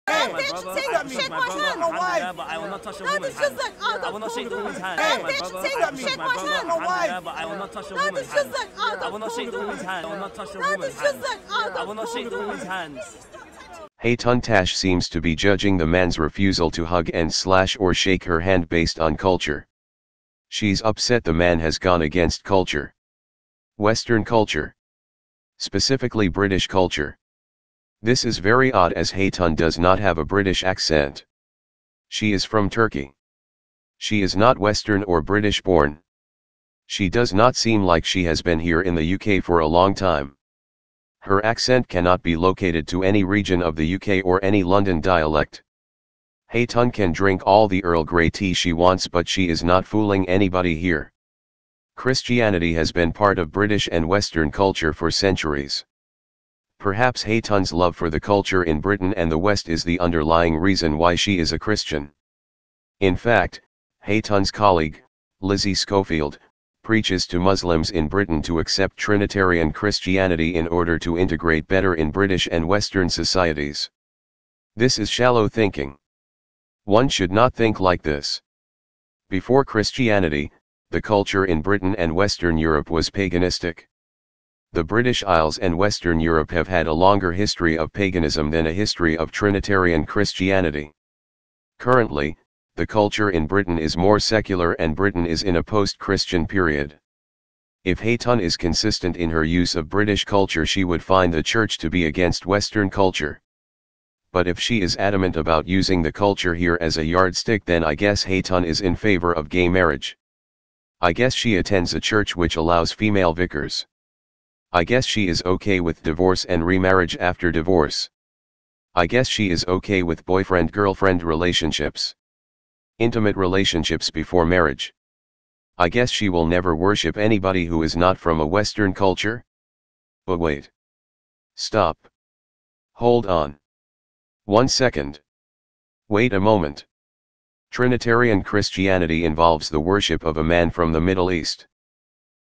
hand. My brother, Say I that, shake shake my my brother, hand. alhamdulillah, but I will not touch a woman's hand. I will not shake the woman's hand. My brother, I shake my brother, alhamdulillah, but I will not touch a woman's hand. I will not shake the woman's hand. I will not touch a woman's hand. I will not shake the woman's hand. Hatun Tash seems to be judging the man's refusal to hug and slash or shake her hand based on culture. She's upset the man has gone against culture. Western culture. Specifically British culture. This is very odd as Hatun does not have a British accent. She is from Turkey. She is not Western or British born. She does not seem like she has been here in the UK for a long time. Her accent cannot be located to any region of the UK or any London dialect. Hatun can drink all the Earl Grey tea she wants, but she is not fooling anybody here. Christianity has been part of British and Western culture for centuries. Perhaps Hatun's love for the culture in Britain and the West is the underlying reason why she is a Christian. In fact, Hatun's colleague, Lizzie Schofield, preaches to Muslims in Britain to accept Trinitarian Christianity in order to integrate better in British and Western societies. This is shallow thinking. One should not think like this. Before Christianity, the culture in Britain and Western Europe was paganistic. The British Isles and Western Europe have had a longer history of paganism than a history of Trinitarian Christianity. Currently, the culture in Britain is more secular and Britain is in a post-Christian period. If Hatun is consistent in her use of British culture, she would find the church to be against Western culture. But if she is adamant about using the culture here as a yardstick, then I guess Hatun is in favor of gay marriage. I guess she attends a church which allows female vicars. I guess she is okay with divorce and remarriage after divorce. I guess she is okay with boyfriend-girlfriend relationships. Intimate relationships before marriage. I guess she will never worship anybody who is not from a Western culture? But wait. Stop. Hold on. 1 second. Wait a moment. Trinitarian Christianity involves the worship of a man from the Middle East.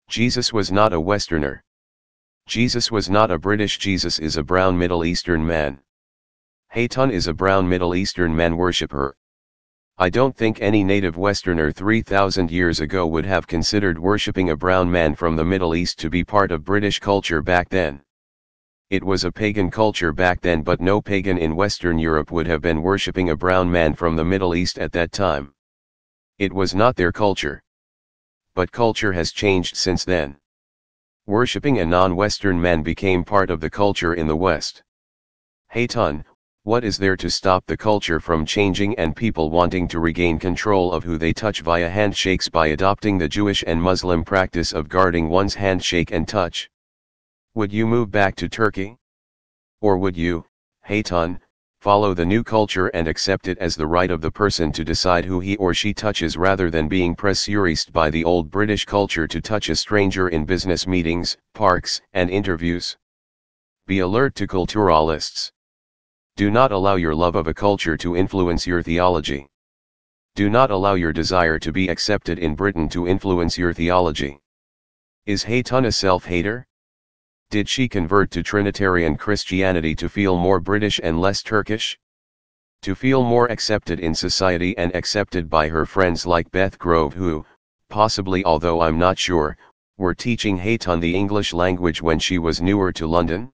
Jesus was not a Westerner. Jesus was not a British. Jesus is a brown Middle Eastern man. Hatun is a brown Middle Eastern man worshipper. I don't think any native Westerner 3,000 years ago would have considered worshipping a brown man from the Middle East to be part of British culture back then. It was a pagan culture back then, but no pagan in Western Europe would have been worshipping a brown man from the Middle East at that time. It was not their culture. But culture has changed since then. Worshipping a non-Western man became part of the culture in the West. Hatun, what is there to stop the culture from changing and people wanting to regain control of who they touch via handshakes by adopting the Jewish and Muslim practice of guarding one's handshake and touch? Would you move back to Turkey? Or would you, Hatun, follow the new culture and accept it as the right of the person to decide who he or she touches rather than being pressurized by the old British culture to touch a stranger in business meetings, parks, and interviews? Be alert to culturalists. Do not allow your love of a culture to influence your theology. Do not allow your desire to be accepted in Britain to influence your theology. Is Hatun a self-hater? Did she convert to Trinitarian Christianity to feel more British and less Turkish? To feel more accepted in society and accepted by her friends like Beth Grove, who, possibly, although I'm not sure, were teaching Hatun the English language when she was newer to London?